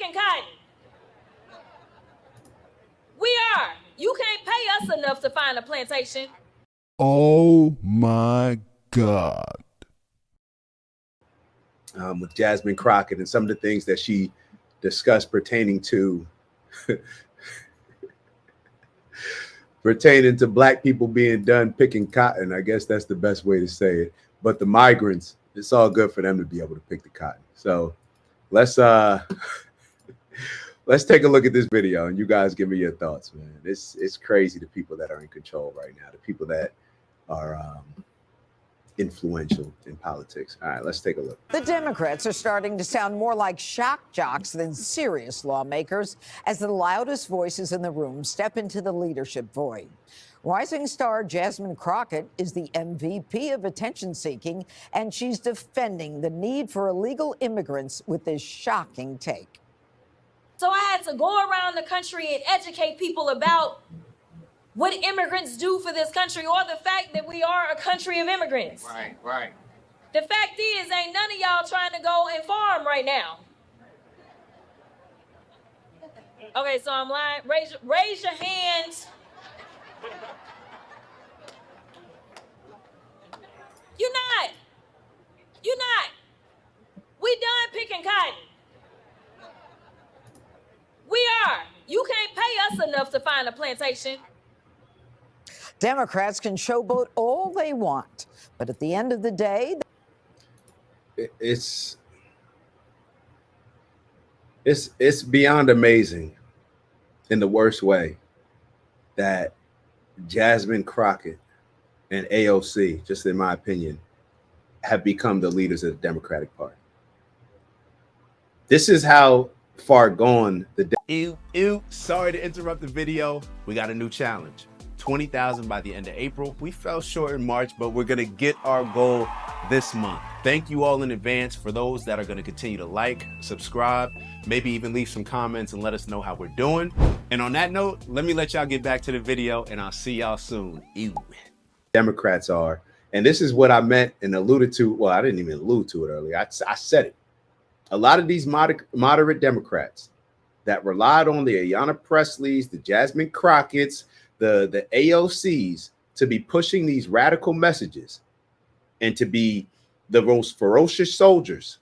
picking cotton. We are. You can't pay us enough to find a plantation. Oh my God. With Jasmine Crockett and some of the things that she discussed pertaining to black people being done picking cotton. I guess that's the best way to say it. But the migrants, it's all good for them to be able to pick the cotton. So let's take a look at this video and you guys give me your thoughts, man. It's crazy, the people that are in control right now, the people that are influential in politics. All right, let's take a look. The Democrats are starting to sound more like shock jocks than serious lawmakers as the loudest voices in the room step into the leadership void. Rising star Jasmine Crockett is the MVP of attention seeking, and she's defending the need for illegal immigrants with this shocking take. So I had to go around the country and educate people about what immigrants do for this country, or the fact that we are a country of immigrants. Right. The fact is, ain't none of y'all trying to go and farm right now. Okay, so I'm lying. Raise your hands. You're not. We done picking cotton. We are. You can't pay us enough to find a plantation. Democrats can showboat all they want, but at the end of the day, it's beyond amazing in the worst way that Jasmine Crockett and AOC, just in my opinion, have become the leaders of the Democratic Party. This is how far gone the Sorry to interrupt the video. We got a new challenge. 20,000 by the end of April. We fell short in March, but we're gonna get our goal this month. Thank you all in advance for those that are gonna continue to like, subscribe, maybe even leave some comments and let us know how we're doing. And on that note, let me let y'all get back to the video and I'll see y'all soon. Ew. Democrats are, and this is what I meant and alluded to. Well, I didn't even allude to it earlier. I said it. A lot of these moderate Democrats that relied on the Ayanna Presleys, the Jasmine Crockett's, the AOCs to be pushing these radical messages and to be the most ferocious soldiers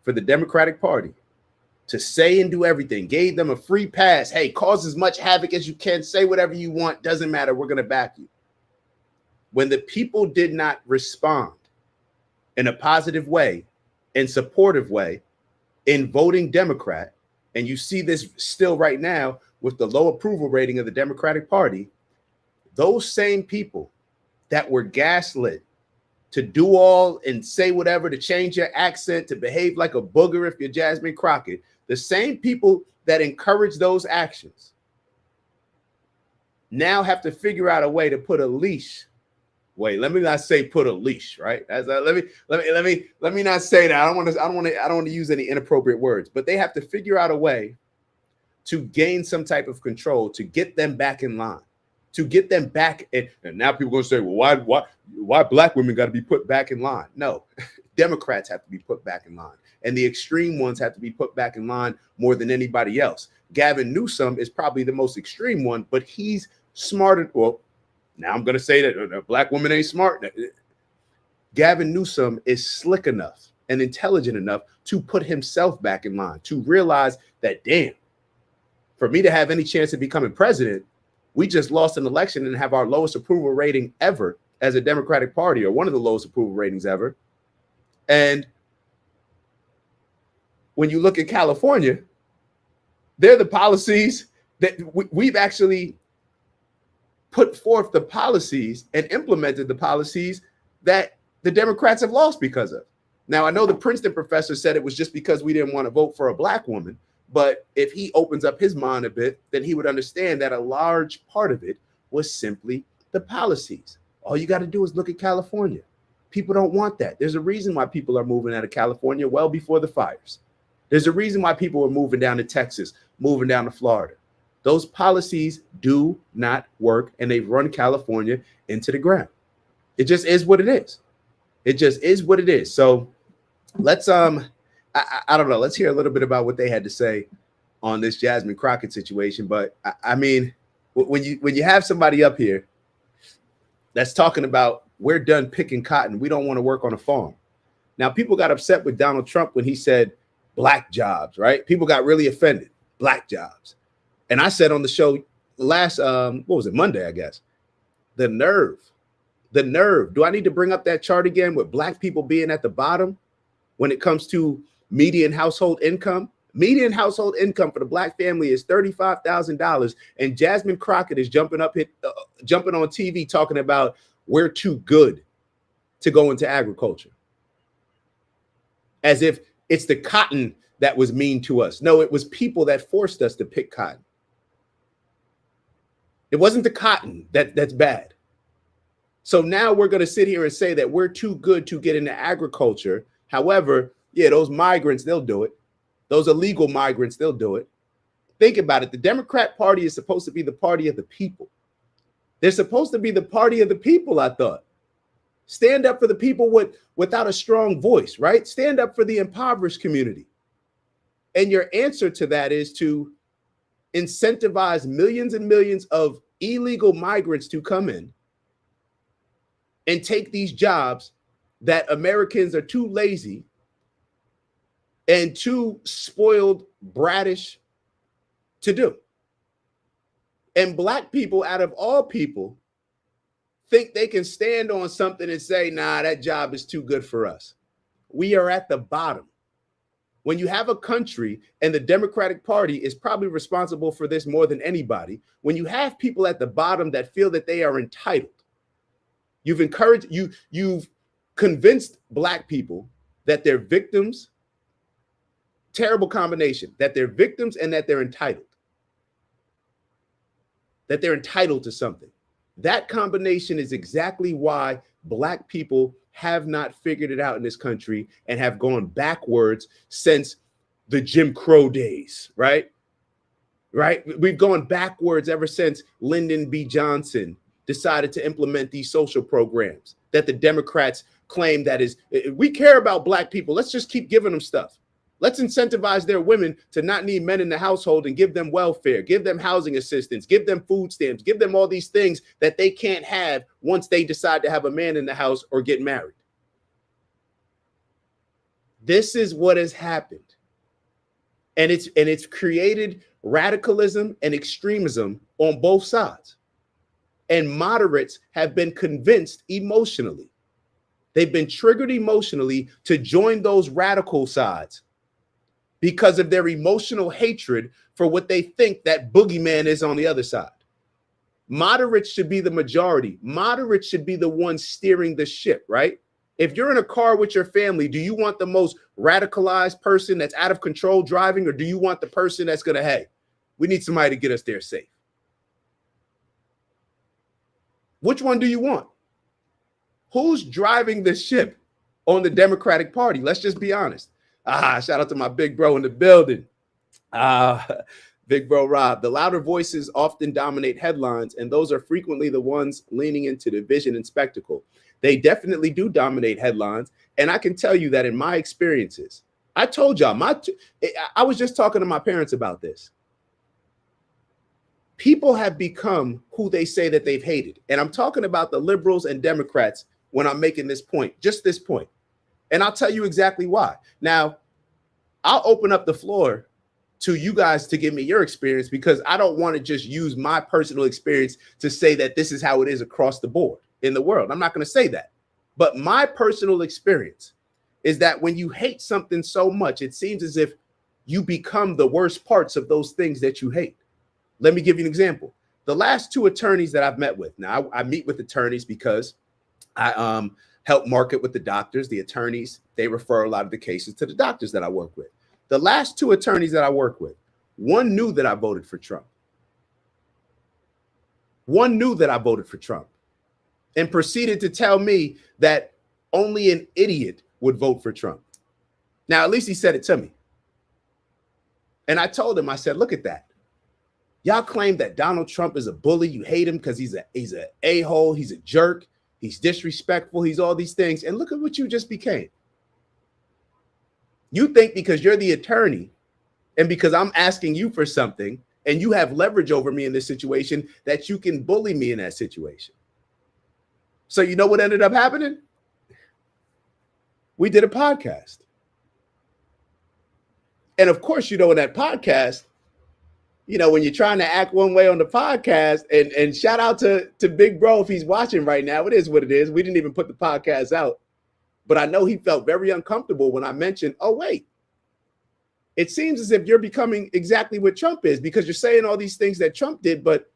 for the Democratic Party, to say and do everything, gave them a free pass. Hey, cause as much havoc as you can, say whatever you want, doesn't matter, we're going to back you. When the people did not respond in a positive way, in supportive way, in voting Democrat, and you see this still right now with the low approval rating of the Democratic Party, those same people that were gaslit to do all and say whatever, to change your accent, to behave like a booger if you're Jasmine Crockett, the same people that encourage those actions now have to figure out a way to put a leash. Wait, let me not say put a leash, right? Let me not say that. I don't want to use any inappropriate words, but they have to figure out a way to gain some type of control to get them back in line. To get them back in, and now people are going to say, well, why black women got to be put back in line? No, Democrats have to be put back in line, and the extreme ones have to be put back in line more than anybody else. Gavin Newsom is probably the most extreme one, but he's smarter. Well, now I'm going to say that a black woman ain't smart. Gavin Newsom is slick enough and intelligent enough to put himself back in line, to realize that, damn, for me to have any chance of becoming president, we just lost an election and have our lowest approval rating ever as a Democratic Party, or one of the lowest approval ratings ever. And when you look at California, they're the policies that we've actually put forth the policies and implemented the policies that the Democrats have lost because of. Now, I know the Princeton professor said it was just because we didn't want to vote for a black woman. But if he opens up his mind a bit, then he would understand that a large part of it was simply the policies. All you got to do is look at California. People don't want that. There's a reason why people are moving out of California well before the fires. There's a reason why people are moving down to Texas, moving down to Florida. Those policies do not work, and they've run California into the ground. It just is what it is. It just is what it is. So let's I don't know. Let's hear a little bit about what they had to say on this Jasmine Crockett situation. But I mean, when you have somebody up here that's talking about we're done picking cotton, we don't want to work on a farm. Now, people got upset with Donald Trump when he said black jobs, right? People got really offended. Black jobs. And I said on the show last, what was it, Monday, I guess, the nerve. Do I need to bring up that chart again with black people being at the bottom when it comes to median household income? Median household income for the black family is $35,000, and Jasmine Crockett is jumping on TV talking about we're too good to go into agriculture, as if it's the cotton that was mean to us. No, it was people that forced us to pick cotton. It wasn't the cotton that's bad. So now we're going to sit here and say that we're too good to get into agriculture. However, yeah, those migrants, they'll do it. Those illegal migrants, they'll do it. Think about it. The Democrat Party is supposed to be the party of the people. They're supposed to be the party of the people, I thought. Stand up for the people without a strong voice, right? Stand up for the impoverished community. And your answer to that is to incentivize millions and millions of illegal migrants to come in and take these jobs that Americans are too lazy and too spoiled, bratish to do. And black people, out of all people, think they can stand on something and say, nah, that job is too good for us. We are at the bottom. When you have a country, and the Democratic Party is probably responsible for this more than anybody, when you have people at the bottom that feel that they are entitled, you've convinced black people that they're victims. Terrible combination, that they're victims and that they're entitled. That they're entitled to something. That combination is exactly why black people have not figured it out in this country and have gone backwards since the Jim Crow days, right? Right? We've gone backwards ever since Lyndon B. Johnson decided to implement these social programs that the Democrats claim that is, we care about black people. Let's just keep giving them stuff. Let's incentivize their women to not need men in the household and give them welfare, give them housing assistance, give them food stamps, give them all these things that they can't have once they decide to have a man in the house or get married. This is what has happened. And it's created radicalism and extremism on both sides. And moderates have been convinced emotionally. They've been triggered emotionally to join those radical sides because of their emotional hatred for what they think that boogeyman is on the other side. Moderates should be the majority. Moderates should be the ones steering the ship, right? If you're in a car with your family, do you want the most radicalized person that's out of control driving, or do you want the person that's going to, hey, we need somebody to get us there safe? Which one do you want? Who's driving the ship on the Democratic Party? Let's just be honest. Shout out to my big bro in the building. Big bro Rob. The louder voices often dominate headlines, and those are frequently the ones leaning into division and spectacle. They definitely do dominate headlines. And I can tell you that in my experiences, I told y'all, I was just talking to my parents about this. People have become who they say that they've hated. And I'm talking about the liberals and Democrats when I'm making this point, just this point. And I'll tell you exactly why. Now, I'll open up the floor to you guys to give me your experience, because I don't want to just use my personal experience to say that this is how it is across the board in the world. I'm not going to say that. But my personal experience is that when you hate something so much, it seems as if you become the worst parts of those things that you hate. Let me give you an example. The last two attorneys that I've met with. Now, I meet with attorneys because I help market with the doctors. The attorneys, they refer a lot of the cases to the doctors that I work with. The last two attorneys that I work with, one knew that I voted for Trump. One knew that I voted for Trump and proceeded to tell me that only an idiot would vote for Trump. Now, at least he said it to me. And I told him, I said, look at that. Y'all claim that Donald Trump is a bully. You hate him because he's an a-hole. He's a jerk. He's disrespectful. He's all these things. And look at what you just became. You think because you're the attorney And because I'm asking you for something and you have leverage over me in this situation, that you can bully me in that situation. So you know what ended up happening? We did a podcast. And of course, you know, in that podcast, you know, when you're trying to act one way on the podcast, and shout out to Big Bro if he's watching right now. It is what it is. We didn't even put the podcast out. But I know he felt very uncomfortable when I mentioned, oh, wait, it seems as if you're becoming exactly what Trump is, because you're saying all these things that Trump did, but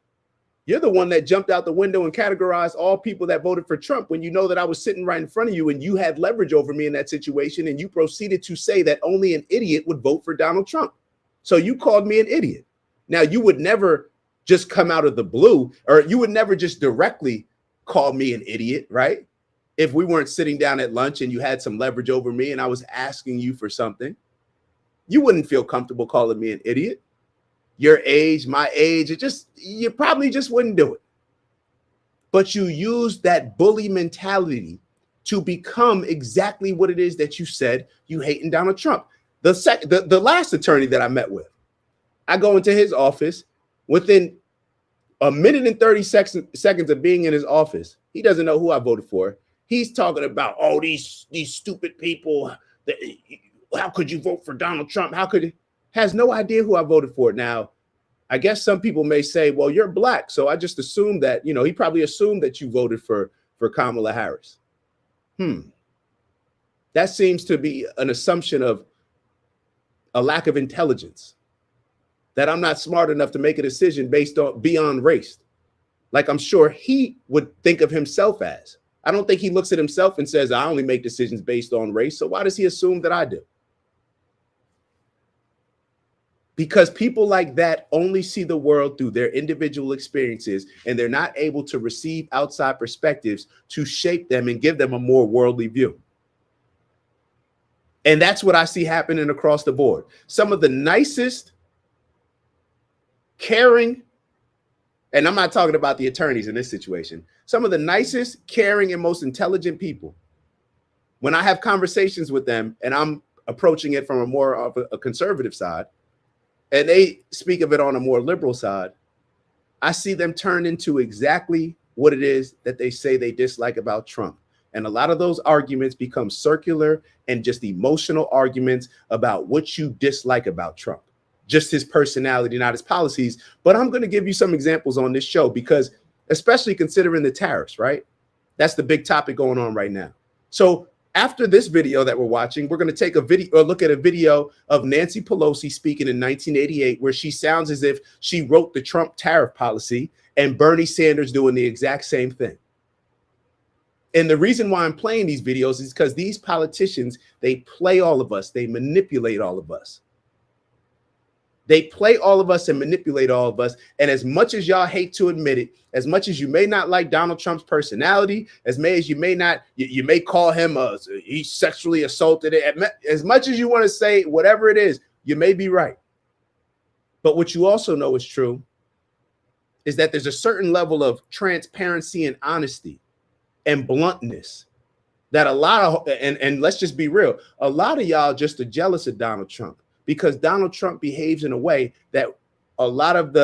you're the one that jumped out the window and categorized all people that voted for Trump when you know that I was sitting right in front of you and you had leverage over me in that situation, and you proceeded to say that only an idiot would vote for Donald Trump. So you called me an idiot. Now, you would never just come out of the blue, or you would never just directly call me an idiot, right? If we weren't sitting down at lunch and you had some leverage over me and I was asking you for something, you wouldn't feel comfortable calling me an idiot. Your age, my age, you probably just wouldn't do it. But you used that bully mentality to become exactly what it is that you said you hate in Donald Trump. The last attorney that I met with, I go into his office. Within a minute and 30 seconds of being in his office, he doesn't know who I voted for. He's talking about, oh, these stupid people. How could you vote for Donald Trump? Has no idea who I voted for. Now, I guess some people may say, well, you're black. So I just assumed that, you know, he probably assumed that you voted for Kamala Harris. That seems to be an assumption of a lack of intelligence, that I'm not smart enough to make a decision based on beyond race, like I'm sure he would think of himself as. I don't think he looks at himself and says, I only make decisions based on race. So why does he assume that I do? Because people like that only see the world through their individual experiences, and they're not able to receive outside perspectives to shape them and give them a more worldly view. And that's what I see happening across the board. Some of the nicest, caring, and I'm not talking about the attorneys in this situation, some of the nicest, caring, and most intelligent people, when I have conversations with them and I'm approaching it from a more of a conservative side, and they speak of it on a more liberal side, I see them turn into exactly what it is that they say they dislike about Trump. And a lot of those arguments become circular and just emotional arguments about what you dislike about Trump, just his personality, not his policies. But I'm going to give you some examples on this show, because especially considering the tariffs, right? That's the big topic going on right now. So after this video that we're watching, we're going to take a video or look at a video of Nancy Pelosi speaking in 1988, where she sounds as if she wrote the Trump tariff policy, and Bernie Sanders doing the exact same thing. And the reason why I'm playing these videos is because these politicians, they play all of us. They manipulate all of us. They play all of us and manipulate all of us. And as much as y'all hate to admit it, as much as you may not like Donald Trump's personality, as you may call him he's sexually assaulted, as much as you want to say whatever it is, you may be right. But what you also know is true is that there's a certain level of transparency and honesty and bluntness that a lot of, and let's just be real, a lot of y'all just are jealous of Donald Trump, because Donald Trump behaves in a way that a lot of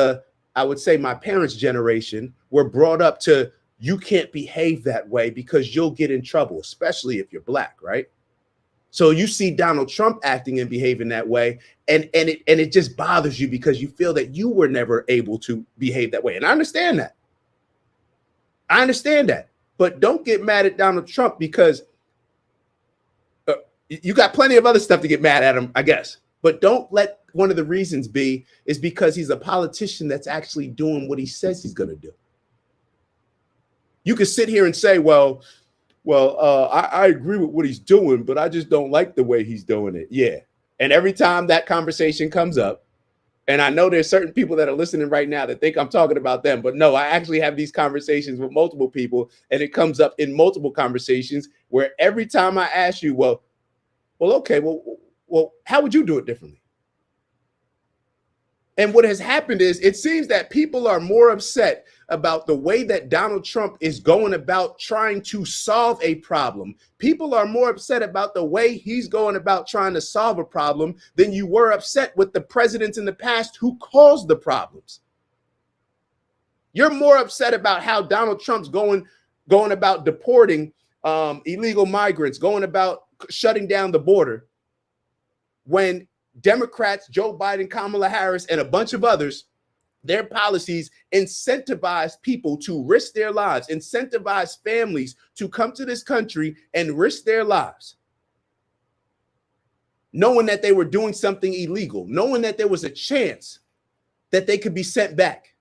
I would say my parents' generation were brought up to, you can't behave that way because you'll get in trouble, especially if you're black, right? So you see Donald Trump acting and behaving that way, and it just bothers you because you feel that you were never able to behave that way. And I understand that. But don't get mad at Donald Trump, because you got plenty of other stuff to get mad at him, I guess. But don't let one of the reasons be is because he's a politician that's actually doing what he says he's going to do. You could sit here and say, well, I agree with what he's doing, but I just don't like the way he's doing it. Yeah. And every time that conversation comes up, and I know there's certain people that are listening right now that think I'm talking about them, but no, I actually have these conversations with multiple people, and it comes up in multiple conversations where every time I ask you, well, okay, well, how would you do it differently? And what has happened is it seems that people are more upset about the way that Donald Trump is going about trying to solve a problem. People are more upset about the way he's going about trying to solve a problem than you were upset with the presidents in the past who caused the problems. You're more upset about how Donald Trump's going about deporting illegal migrants, going about shutting down the border, when Democrats, Joe Biden, Kamala Harris, and a bunch of others, their policies incentivize people to risk their lives, incentivize families to come to this country and risk their lives, knowing that they were doing something illegal, knowing that there was a chance that they could be sent back.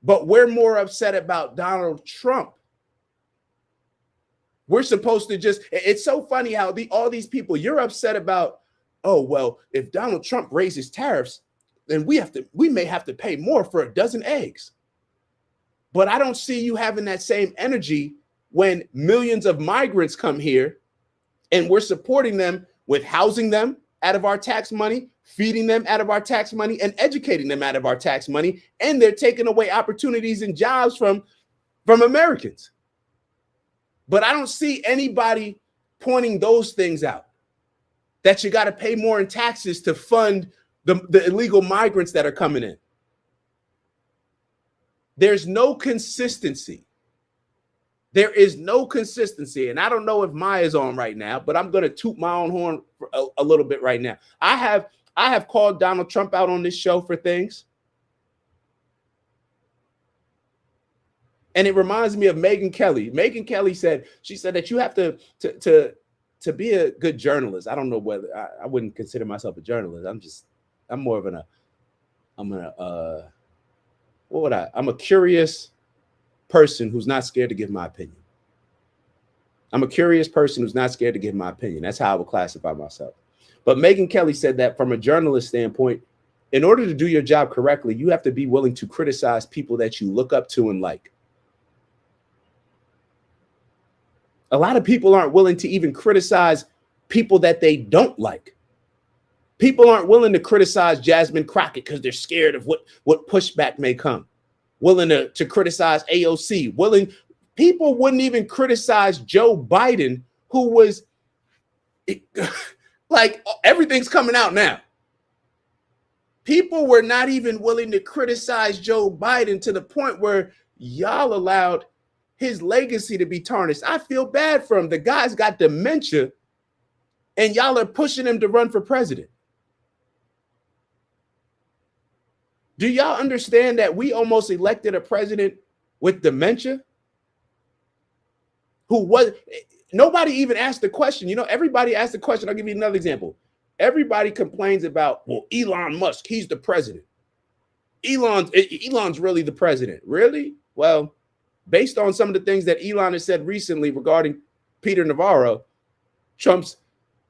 But we're more upset about Donald Trump. We're supposed to just, it's so funny how all these people, you're upset about, oh, well, if Donald Trump raises tariffs, then we may have to pay more for a dozen eggs. But I don't see you having that same energy when millions of migrants come here and we're supporting them with housing them out of our tax money, feeding them out of our tax money, and educating them out of our tax money. And they're taking away opportunities and jobs from Americans. But I don't see anybody pointing those things out, that you got to pay more in taxes to fund the illegal migrants that are coming in. There's no consistency. There is no consistency. And I don't know if Maya's on right now, but I'm going to toot my own horn for a little bit right now. I have called Donald Trump out on this show for things. And it reminds me of Megyn Kelly. Megyn Kelly said that you have to be a good journalist. I don't know whether I wouldn't consider myself a journalist. I'm more of I'm a curious person who's not scared to give my opinion. I'm a curious person who's not scared to give my opinion. That's how I would classify myself. But Megyn Kelly said that from a journalist standpoint, in order to do your job correctly, you have to be willing to criticize people that you look up to and like. A lot of people aren't willing to even criticize people that they don't like. People aren't willing to criticize Jasmine Crockett because they're scared of what pushback may come. Willing to criticize AOC. People wouldn't even criticize Joe Biden, who was like, everything's coming out now. People were not even willing to criticize Joe Biden to the point where y'all allowed his legacy to be tarnished. I feel bad for him. The guy's got dementia and y'all are pushing him to run for president. Do y'all understand that we almost elected a president with dementia? Nobody even asked the question. You know, everybody asked the question. I'll give you another example. Everybody complains about, well, Elon Musk, he's the president. Elon's really the president. Really? Well, based on some of the things that Elon has said recently regarding Peter Navarro, Trump's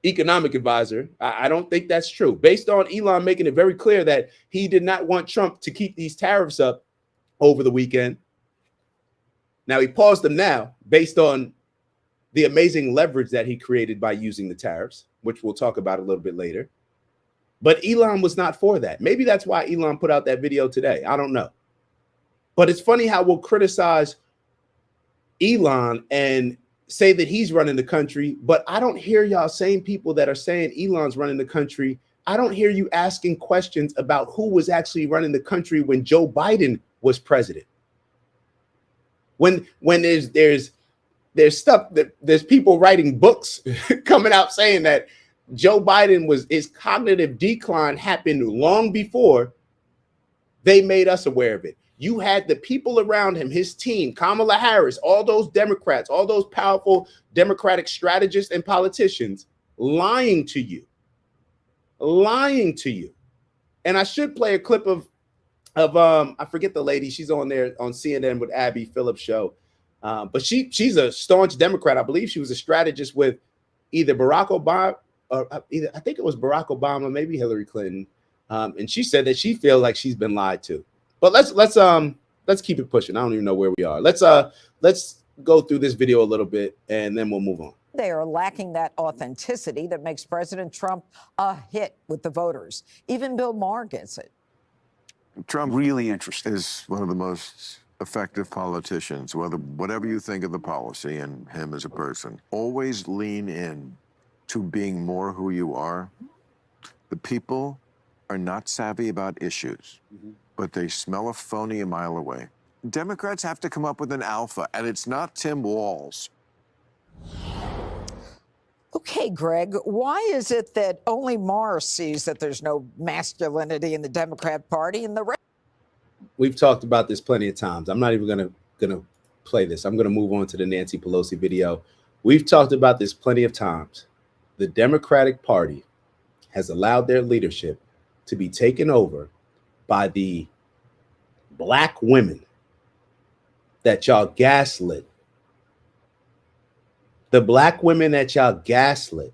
economic advisor, I don't think that's true. Based on Elon making it very clear that he did not want Trump to keep these tariffs up over the weekend. Now, he paused them now based on the amazing leverage that he created by using the tariffs, which we'll talk about a little bit later. But Elon was not for that. Maybe that's why Elon put out that video today. I don't know. But it's funny how we'll criticize Elon and say that he's running the country, but I don't hear y'all same people that are saying Elon's running the country. I don't hear you asking questions about who was actually running the country when Joe Biden was president. When there's stuff that there's people writing books coming out saying that Joe Biden his cognitive decline happened long before they made us aware of it. You had the people around him, his team, Kamala Harris, all those Democrats, all those powerful Democratic strategists and politicians lying to you. And I should play a clip of I forget the lady. She's on there on CNN with Abby Phillips' show. But she's a staunch Democrat. I believe she was a strategist with either Barack Obama or I think it was Barack Obama, maybe Hillary Clinton. And she said that she feels like she's been lied to. But let's keep it pushing. I don't even know where we are. Let's go through this video a little bit and then we'll move on. They are lacking that authenticity that makes President Trump a hit with the voters. Even Bill Maher gets it. Trump really interesting is one of the most effective politicians, whatever you think of the policy and him as a person. Always lean in to being more who you are. The people are not savvy about issues, but they smell a phony a mile away. Democrats have to come up with an alpha, and it's not Tim Walz. Okay, Greg, why is it that only Maher sees that there's no masculinity in the Democrat Party and the rest? We've talked about this plenty of times. I'm not even gonna play this. I'm gonna move on to the Nancy Pelosi video. We've talked about this plenty of times. The Democratic Party has allowed their leadership to be taken over by the black women that y'all gaslit. The black women that y'all gaslit.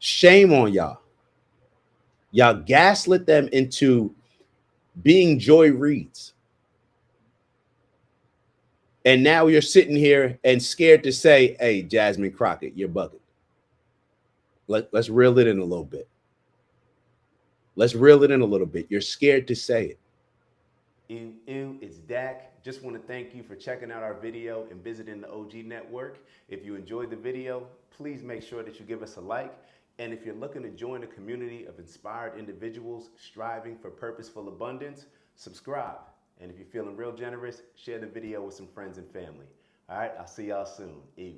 Shame on y'all. Y'all gaslit them into being Joy Reids. And now you're sitting here and scared to say, hey, Jasmine Crockett, you're bugging. Let's reel it in a little bit. Let's reel it in a little bit. You're scared to say it. Ew, it's Dak. Just want to thank you for checking out our video and visiting the OG Network. If you enjoyed the video, please make sure that you give us a like. And if you're looking to join a community of inspired individuals striving for purposeful abundance, subscribe. And if you're feeling real generous, share the video with some friends and family. All right, I'll see y'all soon. Ew.